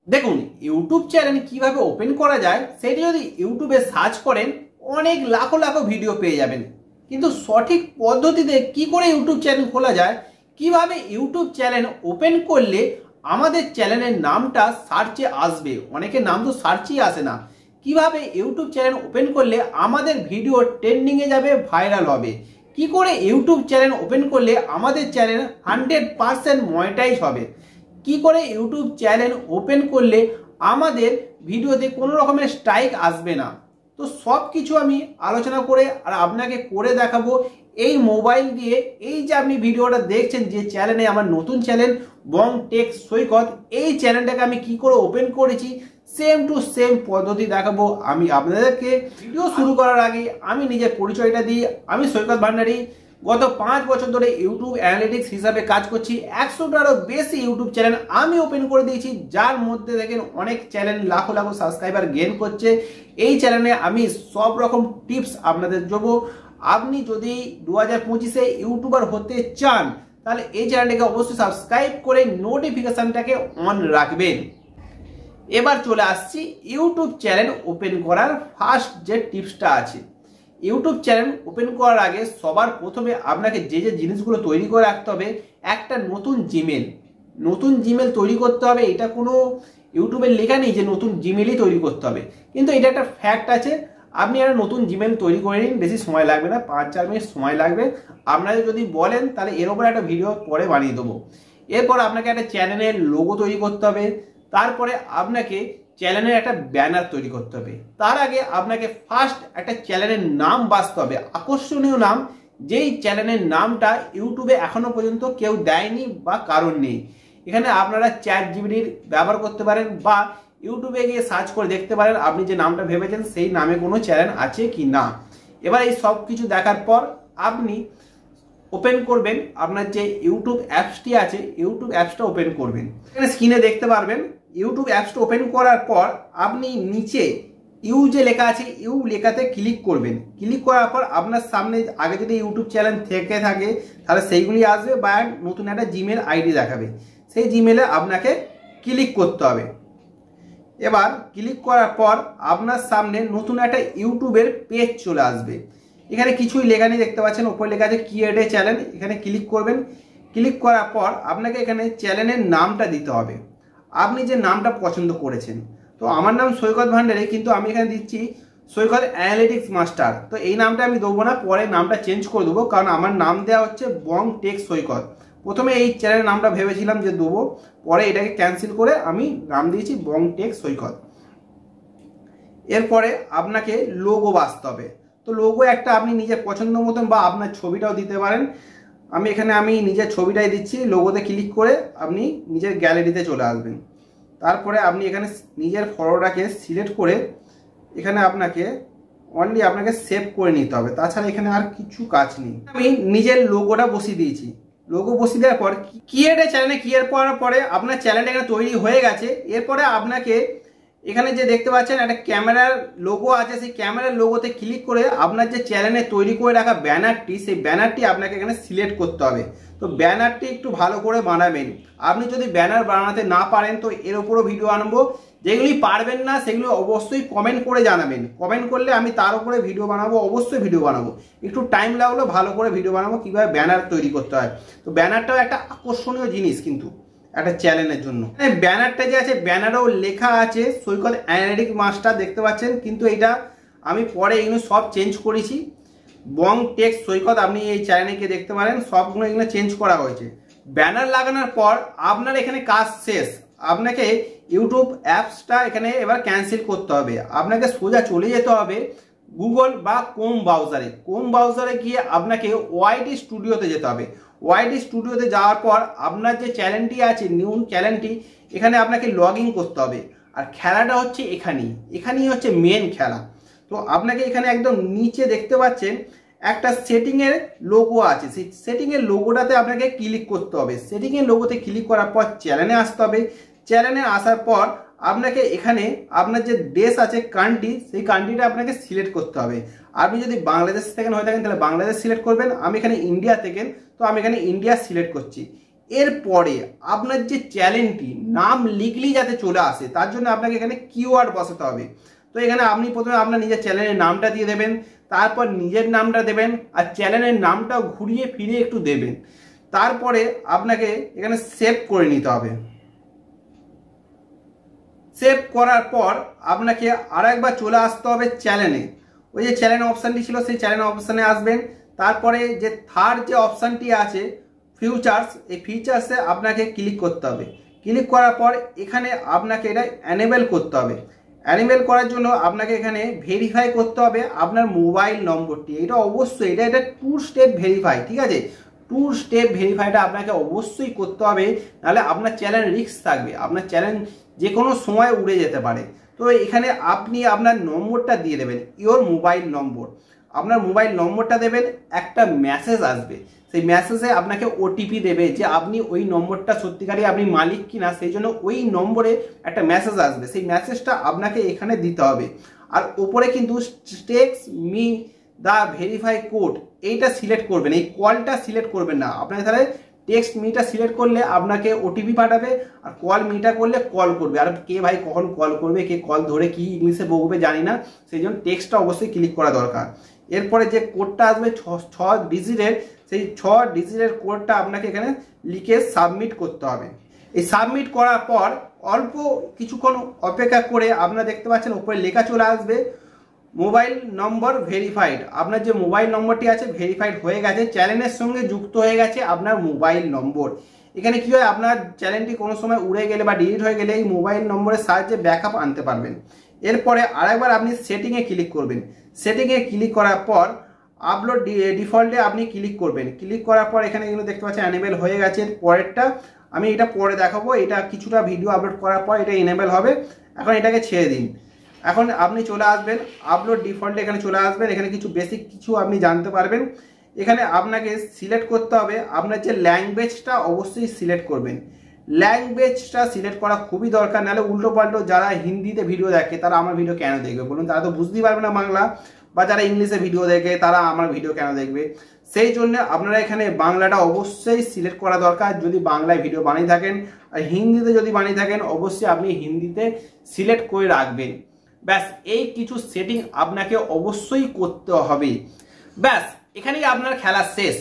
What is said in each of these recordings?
দেখুন YouTube channel কিভাবে open করা যায় সেটি যদি ইউটিউবে সার্চ করেন অনেক লাখো লাখো ভিডিও পেয়ে যাবেন, কিন্তু সঠিক পদ্ধতিতে কি করে ইউটিউব চ্যানেল খোলা যায়, কিভাবে ইউটিউব চ্যানেল ওপেন করলে আমাদের চ্যানেলের নামটা সার্চে আসবে, অনেকের নাম তো সার্চই আসে না, কিভাবে ইউটিউব চ্যানেল ওপেন করলে আমাদের ভিডিও ট্রেন্ডিংয়ে যাবে, ভাইরাল হবে, কি করে ইউটিউব চ্যানেল ওপেন করলে আমাদের চ্যানেল 100% মনিটাইজ হবে, কি করে ইউটিউব চ্যানেল ওপেন করলে আমাদের ভিডিওতে কোনো রকমের স্ট্রাইক আসবে না। তো সব কিছু আমি আলোচনা করে আর আপনাকে করে দেখাবো এই মোবাইল দিয়ে। এই যে আপনি ভিডিওটা দেখছেন, যে চ্যানেলে আমার নতুন চ্যানেল বং টেক সৈকত, এই চ্যানেলটাকে আমি কি করে ওপেন করেছি সেম টু সেম পদ্ধতি দেখাবো আমি আপনাদেরকে। ভিডিও শুরু করার আগে আমি নিজের পরিচয়টা দিই। আমি সৈকত ভান্ডারী, গত 5 বছর ধরে ইউটিউব অ্যানালিটিক্স হিসাবে কাজ করছি। 100টারও বেশি ইউটিউব চ্যানেল আমি ওপেন করে দিয়েছি, যার মধ্যে দেখেন অনেক চ্যানেল লাখো লাখো সাবস্ক্রাইবার গেইন করছে। এই চ্যানেলে আমি সব রকম টিপস আপনাদের দেবো। আপনি যদি 2025-এ ইউটিউবার হতে চান তাহলে এই চ্যানেলটাকে অবশ্যই সাবস্ক্রাইব করে নোটিফিকেশনটাকে অন রাখবেন। এবার চলে আসছি ইউটিউব চ্যানেল ওপেন করার ফার্স্ট যে টিপসটা আছে। ইউটিউব চ্যানেল ওপেন করার আগে সবার প্রথমে আপনাকে যে যে জিনিসগুলো তৈরি করে রাখতে হবে, একটা নতুন জিমেল তৈরি করতে হবে। এটা কোনো ইউটিউবের লেখা নেই যে নতুন জিমেলই তৈরি করতে হবে, কিন্তু এটা একটা ফ্যাক্ট আছে। আপনি একটা নতুন জিমেল তৈরি করে নিন, বেশি সময় লাগবে না, 5-4 মিনিট সময় লাগবে। আপনারা যদি বলেন তাহলে এর উপরে একটা ভিডিও পরে বানিয়ে দেবো। এরপর আপনাকে একটা চ্যানেলের লোগো তৈরি করতে হবে, তারপরে আপনাকে চ্যানেলের একটা ব্যানার তৈরি করতে হবে। তার আগে আপনাকে ফার্স্ট একটা চ্যানেলের নাম বাছতে হবে, আকর্ষণীয় নাম, যেই চ্যানেলের নামটা ইউটিউবে এখনো পর্যন্ত কেউ দেয়নি বা কারণ নেই। এখানে আপনারা চ্যাটজিপিটির ব্যবহার করতে পারেন বা ইউটিউবে গিয়ে সার্চ করে দেখতে পারেন আপনি যে নামটা ভেবেছেন সেই নামে কোনো চ্যানেল আছে কি না। এবার এই সব কিছু দেখার পর আপনি ওপেন করবেন আপনার যে ইউটিউব অ্যাপসটি আছে, ইউটিউব অ্যাপসটা ওপেন করবেন। এখানে স্ক্রিনে দেখতে পারবেন ইউটিউব অ্যাপসটা ওপেন করার পর আপনি নিচে ইউ যে লেখা আছে, ইউ লেখাতে ক্লিক করবেন। ক্লিক করার পর আপনার সামনে আগে যদি ইউটিউব চ্যানেল থেকে থাকে তাহলে সেইগুলি আসবে, বা নতুন একটা জিমেল আইডি দেখাবে, সেই জিমেলে আপনাকে ক্লিক করতে হবে। এবার ক্লিক করার পর আপনার সামনে নতুন একটা ইউটিউবের পেজ চলে আসবে। এখানে কিছুই লেখা নেই, দেখতে পাচ্ছেন উপরে লেখা আছে ক্রিয়েট এ চ্যানেল। এখানে ক্লিক করবেন। ক্লিক করার পর আপনাকে এখানে চ্যানেলের নামটা দিতে হবে, আপনি যে নামটা পছন্দ করেছেন। তো আমার নাম সৈকত ভান্ডারী, কিন্তু আমি এখানে দিচ্ছি সৈকত অ্যানালিটিক্স মাস্টার। তো এই নামটা আমি দেবো না, পরে নামটা চেঞ্জ করে দেবো, কারণ আমার নাম দেওয়া হচ্ছে বং টেক সৈকত। প্রথমে এই চ্যানেলের নামটা ভেবেছিলাম যে দেবো, পরে এটাকে ক্যান্সেল করে আমি নাম দিয়েছি বং টেক সৈকত। এরপরে আপনাকে লোগো বাছতে হবে। তো লোগো একটা আপনি নিজের পছন্দ মতন বা আপনার ছবিটাও দিতে পারেন। আমি নিজের ছবিটাই দিচ্ছি। লোগোতে ক্লিক করে আপনি নিজের গ্যালারিতে চলে আসবেন। তারপরে আপনি এখানে নিজের ফটোটাকে সিলেক্ট করে এখানে আপনাকে সেভ করে নিতে হবে, তাছাড়া এখানে আর কিছু কাজ নেই। আমি নিজের লোগোটা বসিয়ে দিয়েছি। লোগো বসিয়ে দেওয়ার পর ক্রিয়েট এ চ্যানেলে ক্রিয়েট করার পরে আপনার চ্যানেলটা এখানে তৈরি হয়ে গেছে। এরপরে আপনাকে এখানে যে দেখতে পাচ্ছেন একটা ক্যামেরার লোগো আছে, সেই ক্যামেরার লোগোতে ক্লিক করে আপনার যে চ্যানেলে তৈরি করে রাখা ব্যানারটি, সেই ব্যানারটি আপনাকে এখানে সিলেক্ট করতে হবে। তো ব্যানারটি একটু ভালো করে বানাবেন। আপনি যদি ব্যানার বানাতে না পারেন তো এর উপরও ভিডিও আনবো। যেগুলি পারবেন না সেগুলো অবশ্যই কমেন্ট করে জানাবেন। কমেন্ট করলে আমি তার উপরে ভিডিও বানাবো, অবশ্যই ভিডিও বানাবো। একটু টাইম লাগলেও ভালো করে ভিডিও বানাবো কীভাবে ব্যানার তৈরি করতে হয়। তো ব্যানারটাও একটা আকর্ষণীয় জিনিস কিন্তু একটা চ্যানেলের জন্য। ব্যানারটা যে আছে, ব্যানারেও লেখা আছে সৈকত অ্যানালিটিক্স মাস্টার, দেখতে পাচ্ছেন, কিন্তু এটা আমি পরে এগুলো সব চেঞ্জ করেছি। বং টেক সৈকত আপনি এই চ্যানেলকে দেখতে পারেন, সবগুলো এগুলো চেঞ্জ করা হয়েছে। ব্যানার লাগানোর পর আপনার এখানে কাজ শেষ। আপনাকে ইউটিউব অ্যাপসটা এখানে এবার ক্যান্সেল করতে হবে। আপনাকে সোজা চলে যেতে হবে গুগল বা ক্রোম ব্রাউজারে গিয়ে আপনাকে ওয়াইটি স্টুডিওতে যেতে হবে। ওয়াইটি স্টুডিওতে যাওয়ার পর আপনার যে চ্যানেলটি আছে, নিউ চ্যানেলটি, এখানে আপনাকে লগ ইন করতে হবে। আর খেলাটা হচ্ছে এখানেই হচ্ছে মেন খেলা। তো আপনাকে এখানে একদম নিচে দেখতে পাচ্ছেন একটা সেটিংয়ের লোগো আছে, সেই সেটিংয়ের লোগোটাতে আপনাকে ক্লিক করতে হবে। সেটিংয়ের লোগোতে ক্লিক করার পর চ্যানেলে আসতে হবে। চ্যানেলে আসার পর আপনাকে এখানে আপনার যে দেশ আছে, কান্ট্রি, সেই কান্ট্রিটা আপনাকে সিলেক্ট করতে হবে। আপনি যদি বাংলাদেশ থেকে হয়ে থাকেন তাহলে বাংলাদেশ সিলেক্ট করবেন। আমি এখানে ইন্ডিয়া থেকে, তো আমি এখানে ইন্ডিয়া সিলেক্ট করছি। এরপরে আপনার যে চ্যানেলটি নাম লিখলেই যাতে চলে আসে তার জন্য আপনাকে এখানে কিওয়ার্ড বসাতে হবে। তো এখানে আপনি প্রথমে আপনার নিজের চ্যানেলের নামটা দিয়ে দেবেন, তারপর নিজের নামটা দেবেন আর চ্যানেলের নামটাও ঘুরিয়ে ফিরিয়ে একটু দেবেন। তারপরে আপনাকে এখানে সেভ করে নিতে হবে। সেভ করার পর আপনাকে আরেকবার চলে আসতে হবে চ্যানেলে। ওই যে চ্যানেল অপশানটি ছিল সেই চ্যানেল অপশানে আসবেন। তারপরে যে থার্ড যে অপশানটি আছে ফিউচার্স, এই ফিচার্সে আপনাকে ক্লিক করতে হবে। ক্লিক করার পর এখানে আপনাকে এটা অ্যানেবেল করতে হবে। অ্যানেবেল করার জন্য আপনাকে এখানে ভেরিফাই করতে হবে আপনার মোবাইল নম্বরটি। এটা অবশ্যই এটা 2 স্টেপ ভেরিফাই, ঠিক আছে? 2 স্টেপ ভেরিফাইটা আপনাকে অবশ্যই করতে হবে, নাহলে আপনার চ্যানেল রিস্ক থাকবে, আপনার চ্যানেল যে কোনো সময় উড়ে যেতে পারে। তো এখানে আপনি আপনার নম্বরটা দিয়ে দেবেন, ইওর মোবাইল নম্বর। আপনার মোবাইল নম্বরটা দেবেন, একটা মেসেজ আসবে, সেই মেসেজে আপনাকে ওটিপি দেবে যে আপনি ওই নম্বরটা সত্যিকারই আপনি মালিক কিনা, সেই জন্য ওই নম্বরে একটা মেসেজ আসবে, সেই মেসেজটা আপনাকে এখানে দিতে হবে। আর ওপরে কিন্তু text me the verify code এইটা সিলেক্ট করবেন, এই কলটা সিলেক্ট করবেন না। আপনাকে তাহলে টেক্সট মিটা সিলেক্ট করলে আপনাকে ওটিপি পাঠাবে, আর কল মিটা করলে কল করবে। আর কে ভাই কখন কল করবে, কে কল ধরে কি ইংলিশে বলবে জানি না, সেই জন্য টেক্সটটা অবশ্যই ক্লিক করা দরকার। এরপরে যে কোডটা আসবে 6 ডিজিটের, সেই 6 ডিজিটের কোডটা আপনাকে এখানে লিখে সাবমিট করতে হবে। এই সাবমিট করার পর অল্প কিছুক্ষণ অপেক্ষা করে আপনারা দেখতে পাচ্ছেন উপরে লেখা চলে আসবে মোবাইল নম্বর ভেরিফাইড। আপনার যে মোবাইল নম্বরটি আছে ভেরিফাইড হয়ে গেছে, চ্যানেলের সঙ্গে যুক্ত হয়ে গেছে আপনার মোবাইল নম্বর। এখানে কি হয়, আপনার চ্যানেলটি কোনো সময় উড়ে গেলে বা ডিলিট হয়ে গেলে এই মোবাইল নম্বরের সাহায্যে ব্যাকআপ আনতে পারবেন। এরপরে আরেকবার আপনি সেটিংয়ে ক্লিক করবেন। সেটিংয়ে ক্লিক করার পর আপলোড ডিফল্টে আপনি ক্লিক করবেন। ক্লিক করার পর এখানে কিন্তু দেখতে পাচ্ছেন এনেবেল হয়ে গেছে। পরেরটা আমি এটা পরে দেখাবো, এটা কিছুটা ভিডিও আপলোড করার পর এটা এনেবেল হবে। এখন এটাকে ছেড়ে দিন। এখন আপনি চলে আসবেন আপলোড ডিফল্টে, এখানে চলে আসবেন। এখানে কিছু বেসিক কিছু আপনি জানতে পারবেন। এখানে আপনাকে সিলেক্ট করতে হবে আপনার যে ল্যাঙ্গুয়েজটা, অবশ্যই সিলেক্ট করবেন। ল্যাঙ্গুয়েজটা সিলেক্ট করা খুবই দরকার, নাহলে উল্টো পাল্টো যারা হিন্দিতে ভিডিও দেখে তারা আমার ভিডিও কেন দেখবে বলুন? তারা তো বুঝতেই পারবে না বাংলা, বা যারা ইংলিশে ভিডিও দেখে তারা আমার ভিডিও কেন দেখবে? সেই জন্য আপনারা এখানে বাংলাটা অবশ্যই সিলেক্ট করা দরকার যদি বাংলায় ভিডিও বানিয়ে থাকেন। আর হিন্দিতে যদি বানিয়ে থাকেন অবশ্যই আপনি হিন্দিতে সিলেক্ট করে রাখবেন। ব্যাস, এই কিছু সেটিং আপনাকে অবশ্যই করতে হবে। ব্যাস, এখানেই আপনার খেলা শেষ।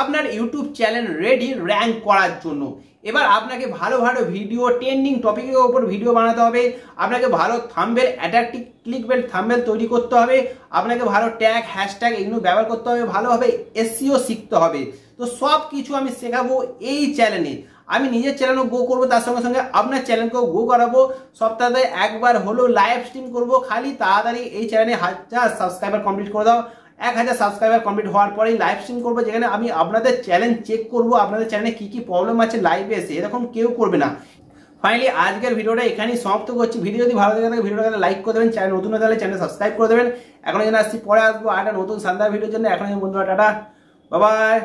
আপনার ইউটিউব চ্যানেল রেডি র্যাঙ্ক করার জন্য। এবার আপনাকে ভালো ভালো ভিডিও, ট্রেন্ডিং টপিকের উপর ভিডিও বানাতে হবে, আপনাকে ভালো থাম্বনেল, অ্যাট্রাকটিভ ক্লিকবেট থাম্বনেল তৈরি করতে হবে, আপনাকে ভালো ট্যাগ, হ্যাশট্যাগ এগুলো ব্যবহার করতে হবে, ভালোভাবে এসইও শিখতে হবে। তো সব কিছু আমি শেখাবো এই চ্যানেলে। আমি নিজের চ্যানেলও গ্রো করবো, তার সঙ্গে সঙ্গে আপনার চ্যানেলকেও গ্রো করাবো। সপ্তাহে একবার হলেও লাইভ স্ট্রিম করবো। খালি তাড়াতাড়ি এই চ্যানেলে 1000 সাবস্ক্রাইবার কমপ্লিট করে দাও। 1000 সাবস্ক্রাইবার কমপ্লিট হওয়ার পরেই লাইভ স্ট্রিম করবো, যেখানে আমি আপনাদের চ্যানেল চেক করবো, আপনাদের চ্যানেলে কি কি প্রবলেম আছে লাইভে এসে। এরকম কেউ করবে না। ফাইনালি আজকের ভিডিওটা এখানেই সমাপ্ত করছি। ভিডিও যদি ভালো লাগে থাকে ভিডিওটাকে লাইক করে দেবেন, চ্যানেল নতুন হলে তাহলে চ্যানেল সাবস্ক্রাইব করে দেবেন। এখন যেন আসছি, পরে আসবো আর একটা নতুন শানদার ভিডিওর জন্য। এখন বন্ধুরা টাটা, বাই বাই।